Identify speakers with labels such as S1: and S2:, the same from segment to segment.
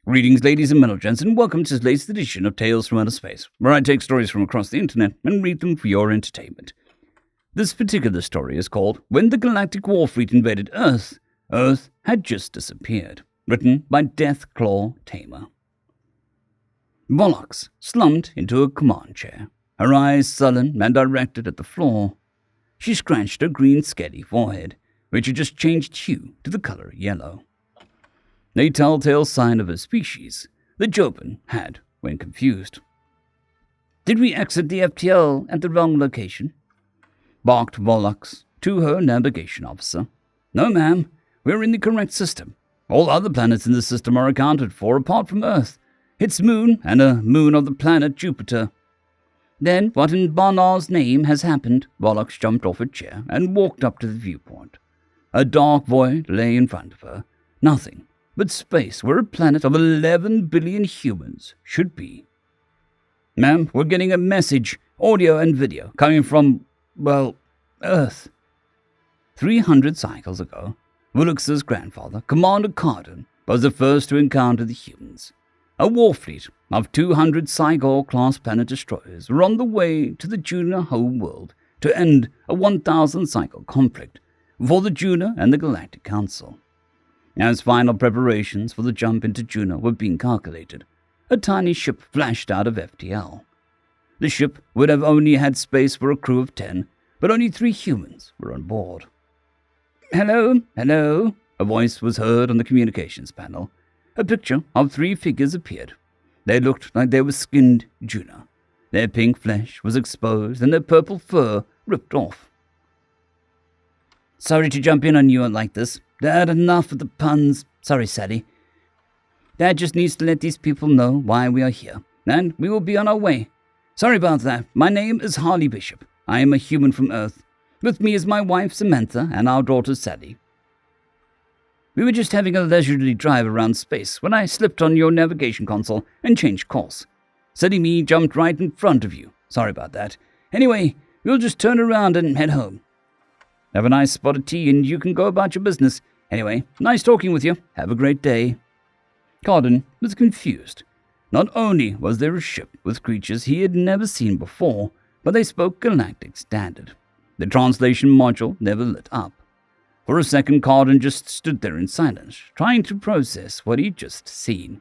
S1: Greetings, ladies and gentlemen, and welcome to this latest edition of Tales from Outer Space, where I take stories from across the internet and read them for your entertainment. This particular story is called When the Galactic War Fleet Invaded Earth, Earth Had Just Disappeared, written by Deathclaw Tamer. Volux slumped into a command chair, her eyes sullen and directed at the floor. She scratched her green scaly forehead, which had just changed hue to the color yellow. A telltale sign of a species that Jobin had when confused. "Did we exit the FTL at the wrong location?" barked Volux to her navigation officer. "No, ma'am. We're in the correct system. All other planets in the system are accounted for apart from Earth, its moon, and a moon of the planet Jupiter." "Then what in Barnard's name has happened?" Volux jumped off her chair and walked up to the viewport. A dark void lay in front of her. Nothing but space where a planet of 11 billion humans should be. "Ma'am, we're getting a message, audio and video, coming from, Earth." 300 cycles ago, Volux's grandfather, Commander Cardon, was the first to encounter the humans. A war fleet of 200 Cygor-class planet destroyers were on the way to the Juna home world to end a 1,000 cycle conflict before the Juna and the Galactic Council. As final preparations for the jump into Juna were being calculated, a tiny ship flashed out of FTL. The ship would have only had space for a crew of 10, but only 3 humans were on board. "Hello, hello," a voice was heard on the communications panel. A picture of 3 figures appeared. They looked like they were skinned Juna. Their pink flesh was exposed and their purple fur ripped off. "Sorry to jump in on you like this. Dad, enough of the puns. Sorry, Sally. Dad just needs to let these people know why we are here, and we will be on our way. Sorry about that. My name is Harley Bishop. I am a human from Earth. With me is my wife, Samantha, and our daughter, Sally. We were just having a leisurely drive around space when I slipped on your navigation console and changed course. Sally me jumped right in front of you. Sorry about that. Anyway, we'll just turn around and head home. Have a nice spot of tea and you can go about your business. Anyway, nice talking with you. Have a great day." Cardon was confused. Not only was there a ship with creatures he had never seen before, but they spoke Galactic Standard. The translation module never lit up. For a second, Cardon just stood there in silence, trying to process what he'd just seen.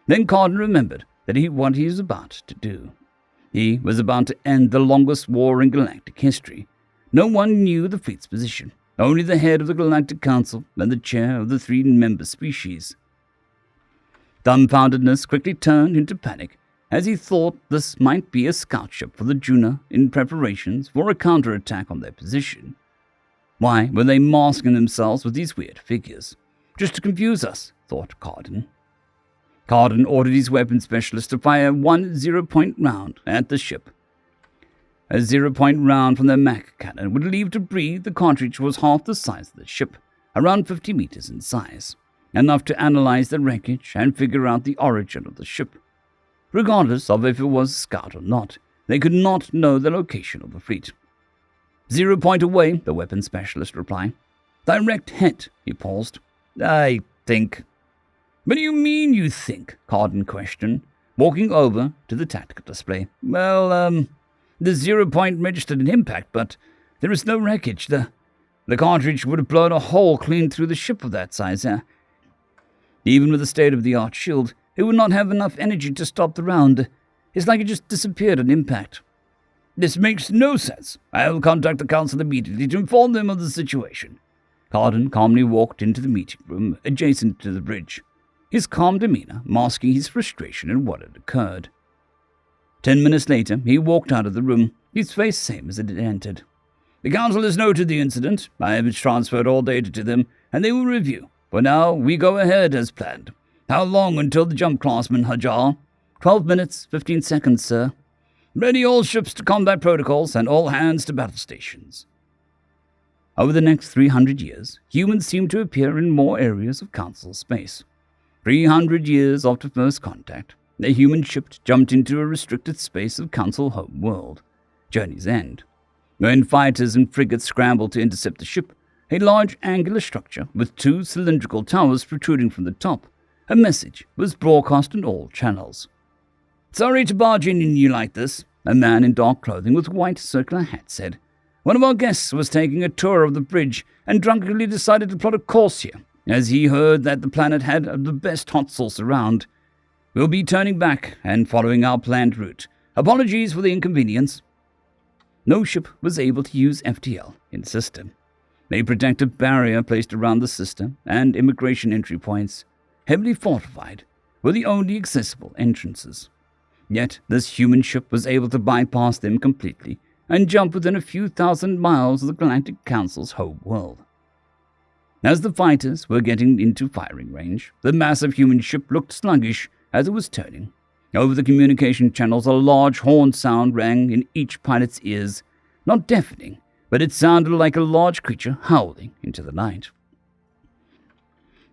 S1: Then Cardon remembered what he was about to do. He was about to end the longest war in galactic history. No one knew the fleet's position, only the head of the Galactic Council and the chair of the 3-member species. Dumbfoundedness quickly turned into panic as he thought this might be a scout ship for the Juna in preparations for a counterattack on their position. Why were they masking themselves with these weird figures? Just to confuse us, thought Cardon. Cardon ordered his weapons specialist to fire 1 0-point round at the ship. A 0-point round from their Mach cannon would leave debris. The cartridge was half the size of the ship, around 50 meters in size, enough to analyze the wreckage and figure out the origin of the ship. Regardless of if it was a scout or not, they could not know the location of the fleet. 0 point away, the weapons specialist replied. "Direct hit," he paused. "I think." "What do you mean you think?" Cardon questioned, walking over to the tactical display. The 0 point registered an impact, but there is no wreckage. The cartridge would have blown a hole clean through the ship of that size. Even with a state-of-the-art shield, it would not have enough energy to stop the round. It's like it just disappeared on impact." "This makes no sense. I will contact the council immediately to inform them of the situation." Cardon calmly walked into the meeting room adjacent to the bridge, his calm demeanor masking his frustration at what had occurred. 10 minutes later, he walked out of the room, his face same as it had entered. "The council has noted the incident. I have transferred all data to them, and they will review. For now, we go ahead as planned. How long until the jump, Classman Hajar?" 12 minutes, 15 seconds, sir." "Ready all ships to combat protocols and all hands to battle stations." Over the next 300 years, humans seemed to appear in more areas of Council space. 300 years after first contact, a human ship jumped into a restricted space of Council home world, Journey's End. When fighters and frigates scrambled to intercept the ship, a large angular structure with 2 cylindrical towers protruding from the top A message was broadcast on all channels. "Sorry to barge in on you like this," a man in dark clothing with a white circular hat said. "One of our guests was taking a tour of the bridge and drunkenly decided to plot a course here, as he heard that the planet had the best hot sauce around. We'll be turning back and following our planned route. Apologies for the inconvenience." No ship was able to use FTL in the system. A protective barrier placed around the system and immigration entry points, heavily fortified, were the only accessible entrances. Yet this human ship was able to bypass them completely and jump within a few thousand miles of the Galactic Council's home world. As the fighters were getting into firing range, the massive human ship looked sluggish as it was turning. Over the communication channels, a large horn sound rang in each pilot's ears, not deafening, but it sounded like a large creature howling into the night.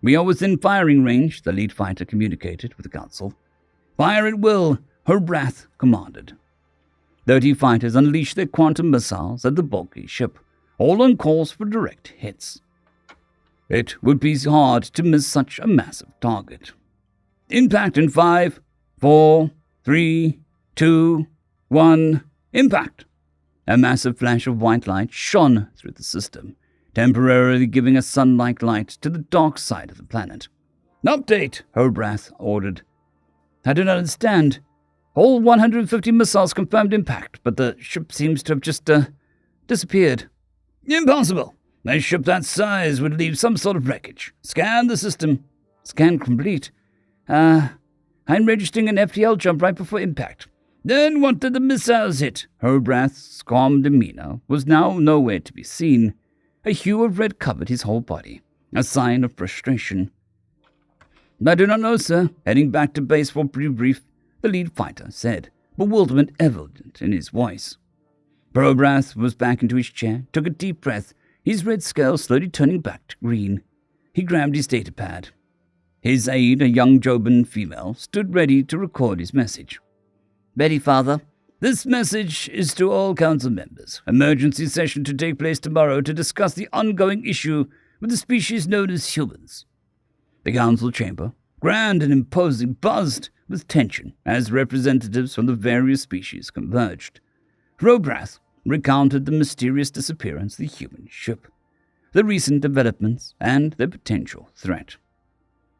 S1: "We are within firing range," the lead fighter communicated with the council. "Fire at will," her wrath commanded. 30 fighters unleashed their quantum missiles at the bulky ship, all on course for direct hits. It would be hard to miss such a massive target. "Impact in 5, 4, 3, 2, 1, impact!" A massive flash of white light shone through the system, temporarily giving a sun-like light to the dark side of the planet. "Update," Hobrath ordered. "I do not understand. All 150 missiles confirmed impact, but the ship seems to have just, disappeared." "Impossible. A ship that size would leave some sort of wreckage. Scan the system." "Scan complete. I'm registering an FTL jump right before impact." "Then what did the missiles hit?" Hobrath's calm demeanor was now nowhere to be seen. A hue of red covered his whole body, a sign of frustration. "I do not know, sir. Heading back to base for debrief," the lead fighter said, bewilderment evident in his voice. Hobrath was back into his chair, took a deep breath, his red scales slowly turning back to green. He grabbed his datapad. His aide, a young Joban female, stood ready to record his message. "Ready, Father. This message is to all council members. Emergency session to take place tomorrow to discuss the ongoing issue with the species known as humans." The council chamber, grand and imposing, buzzed with tension as representatives from the various species converged. Hobrath recounted the mysterious disappearance of the human ship, the recent developments, and their potential threat.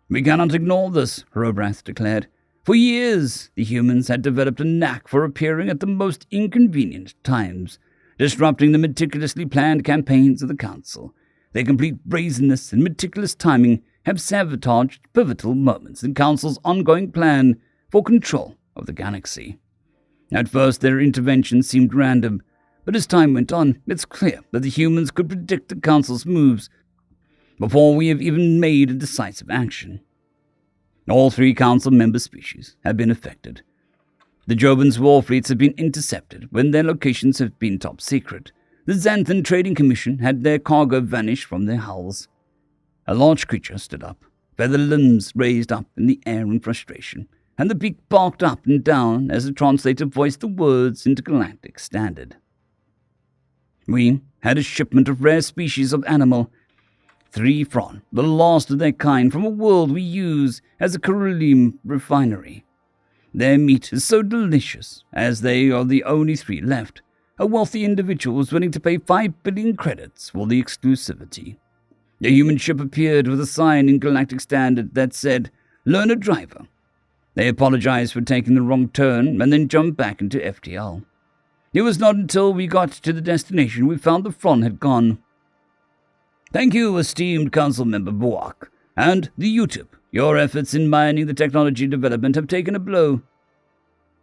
S1: "We cannot ignore this," Hobrath declared. "For years, the humans had developed a knack for appearing at the most inconvenient times, disrupting the meticulously planned campaigns of the Council. Their complete brazenness and meticulous timing have sabotaged pivotal moments in Council's ongoing plan for control of the galaxy. At first, their intervention seemed random, but as time went on, it's clear that the humans could predict the Council's moves before we have even made a decisive action. All 3 Council member species have been affected. The Joban's war fleets have been intercepted when their locations have been top secret. The Xanthan Trading Commission had their cargo vanish from their hulls." A large creature stood up, feather limbs raised up in the air in frustration, and the beak barked up and down as the translator voiced the words into Galactic Standard. "We had a shipment of rare species of animal, 3 Fron, the last of their kind from a world we use as a beryllium refinery. Their meat is so delicious, as they are the only 3 left. A wealthy individual was willing to pay 5 billion credits for the exclusivity. A human ship appeared with a sign in Galactic Standard that said, 'Learner driver.' They apologized for taking the wrong turn and then jumped back into FTL. It was not until we got to the destination we found the Fron had gone. Thank you, esteemed Council Member Boak, and the YouTube. Your efforts in mining the technology development have taken a blow.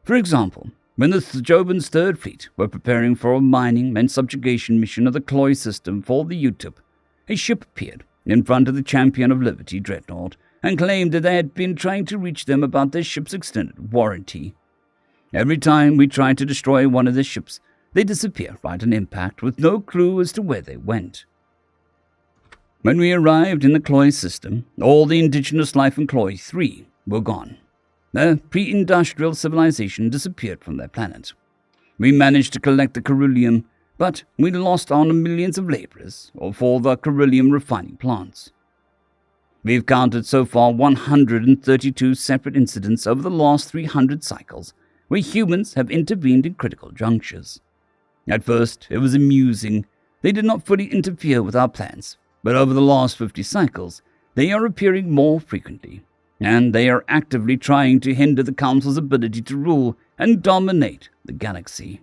S1: For example, when the Joban's Third Fleet were preparing for a mining and subjugation mission of the Cloy system for the YouTube, a ship appeared in front of the Champion of Liberty dreadnought and claimed that they had been trying to reach them about their ship's extended warranty. Every time we tried to destroy one of their ships, they disappear right on impact with no clue as to where they went. When we arrived in the Cloy system, all the indigenous life in Cloy 3 were gone. Their pre-industrial civilization disappeared from their planet. We managed to collect the beryllium, but we lost on millions of laborers for the beryllium refining plants. We've counted so far 132 separate incidents over the last 300 cycles where humans have intervened in critical junctures. At first, it was amusing. They did not fully interfere with our plans, but over the last 50 cycles, they are appearing more frequently, and they are actively trying to hinder the Council's ability to rule and dominate the galaxy.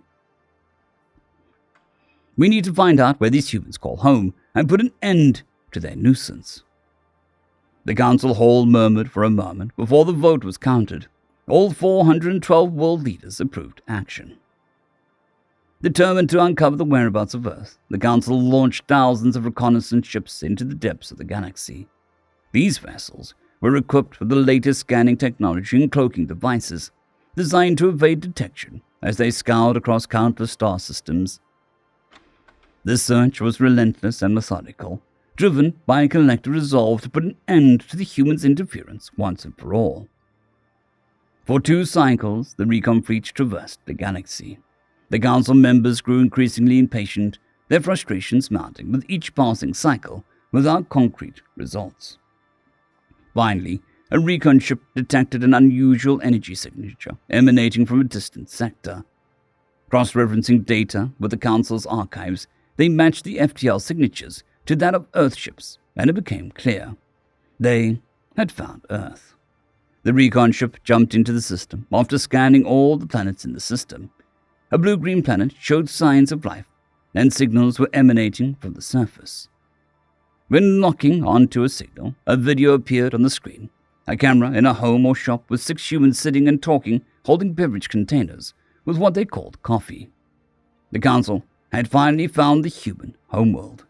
S1: We need to find out where these humans call home and put an end to their nuisance. The council hall murmured for a moment before the vote was counted. All 412 world leaders approved action. Determined to uncover the whereabouts of Earth, the council launched thousands of reconnaissance ships into the depths of the galaxy. These vessels were equipped with the latest scanning technology and cloaking devices, designed to evade detection as they scoured across countless star systems. This search was relentless and methodical, driven by a collective resolve to put an end to the humans' interference once and for all. For 2 cycles, the recon fleet traversed the galaxy. The council members grew increasingly impatient, their frustrations mounting with each passing cycle without concrete results. Finally, a recon ship detected an unusual energy signature emanating from a distant sector. Cross-referencing data with the council's archives, they matched the FTL signatures to that of Earth ships, and it became clear. They had found Earth. The recon ship jumped into the system after scanning all the planets in the system. A blue-green planet showed signs of life, and signals were emanating from the surface. When locking onto a signal, a video appeared on the screen. A camera in a home or shop with 6 humans sitting and talking, holding beverage containers with what they called coffee. The council had finally found the human homeworld.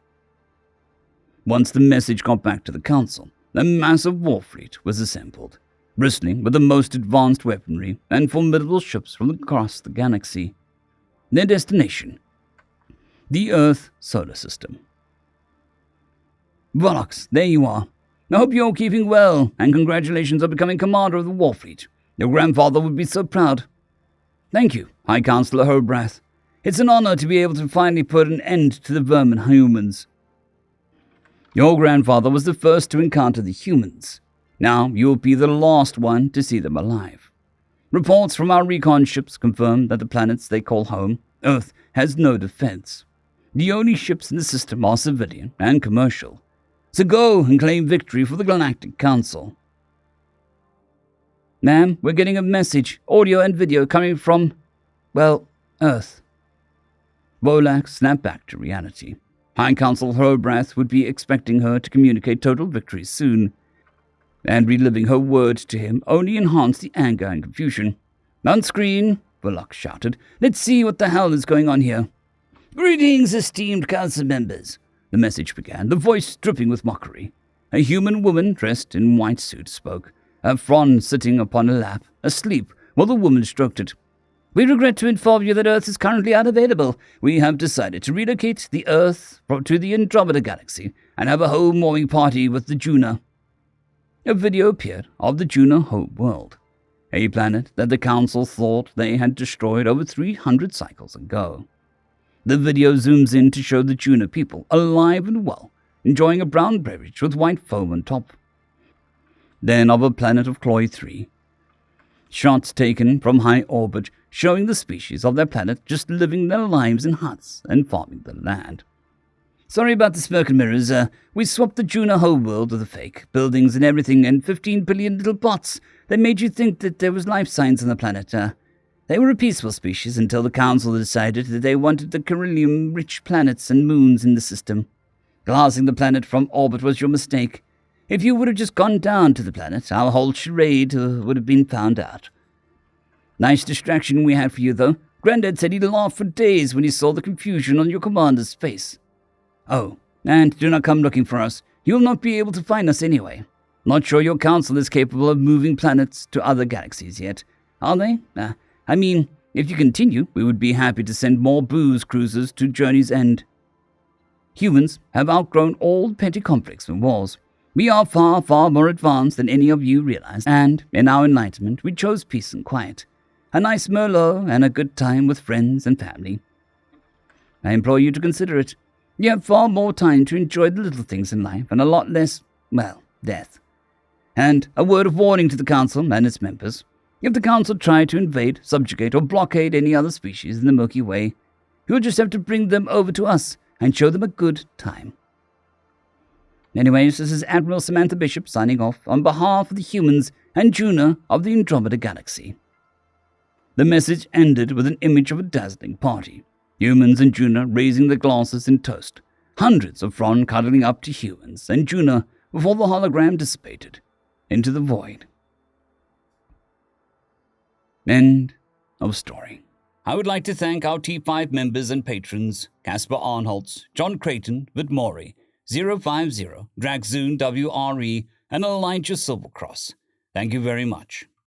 S1: Once the message got back to the council, a massive war fleet was assembled, bristling with the most advanced weaponry and formidable ships from across the galaxy. Their destination, the Earth solar system. Volox, there you are. I hope you're keeping well, and congratulations on becoming commander of the war fleet. Your grandfather would be so proud. Thank you, High Counselor Hobrath. It's an honor to be able to finally put an end to the vermin humans. Your grandfather was the first to encounter the humans. Now you'll be the last one to see them alive. Reports from our recon ships confirm that the planets they call home, Earth, has no defense. The only ships in the system are civilian and commercial. So go and claim victory for the Galactic Council. Ma'am, we're getting a message, audio and video coming from, Earth. Volak snapped back to reality. High Council Hobrath would be expecting her to communicate total victory soon, and reliving her words to him only enhanced the anger and confusion. On screen, Volak shouted, let's see what the hell is going on here. Greetings, esteemed council members, the message began, the voice dripping with mockery. A human woman dressed in white suit spoke, her frond sitting upon a lap, asleep, while the woman stroked it. We regret to inform you that Earth is currently unavailable. We have decided to relocate the Earth to the Andromeda Galaxy and have a home-warming party with the Juna. A video appeared of the Juna home world, a planet that the Council thought they had destroyed over 300 cycles ago. The video zooms in to show the Juna people alive and well, enjoying a brown beverage with white foam on top. Then of a planet of Cloy 3. Shots taken from high orbit showing the species of their planet just living their lives in huts and farming the land. Sorry about the smoke and mirrors. We swapped the Juna home world with the fake buildings and everything and 15 billion little bots that made you think that there was life signs on the planet. They were a peaceful species until the Council decided that they wanted the beryllium-rich planets and moons in the system. Glassing the planet from orbit was your mistake. If you would have just gone down to the planet, our whole charade would have been found out. Nice distraction we had for you, though. Granddad said he laughed for days when he saw the confusion on your commander's face. Oh, and do not come looking for us. You will not be able to find us anyway. Not sure your council is capable of moving planets to other galaxies yet, are they? If you continue, we would be happy to send more booze cruisers to Journey's End. Humans have outgrown all petty conflicts and wars. We are far, far more advanced than any of you realize, and in our enlightenment, we chose peace and quiet. A nice Merlot and a good time with friends and family. I implore you to consider it. You have far more time to enjoy the little things in life and a lot less, death. And a word of warning to the Council and its members. If the Council try to invade, subjugate, or blockade any other species in the Milky Way, you'll just have to bring them over to us and show them a good time. Anyways, this is Admiral Samantha Bishop signing off on behalf of the humans and Juno of the Andromeda Galaxy. The message ended with an image of a dazzling party. Humans and Juno raising their glasses in toast. Hundreds of Fron cuddling up to humans and Juno before the hologram dissipated into the void. End of story. I would like to thank our T5 members and patrons, Casper Arnholtz, John Creighton, Vidmori, 050, Dragzoon WRE, and Elijah Silvercross. Thank you very much.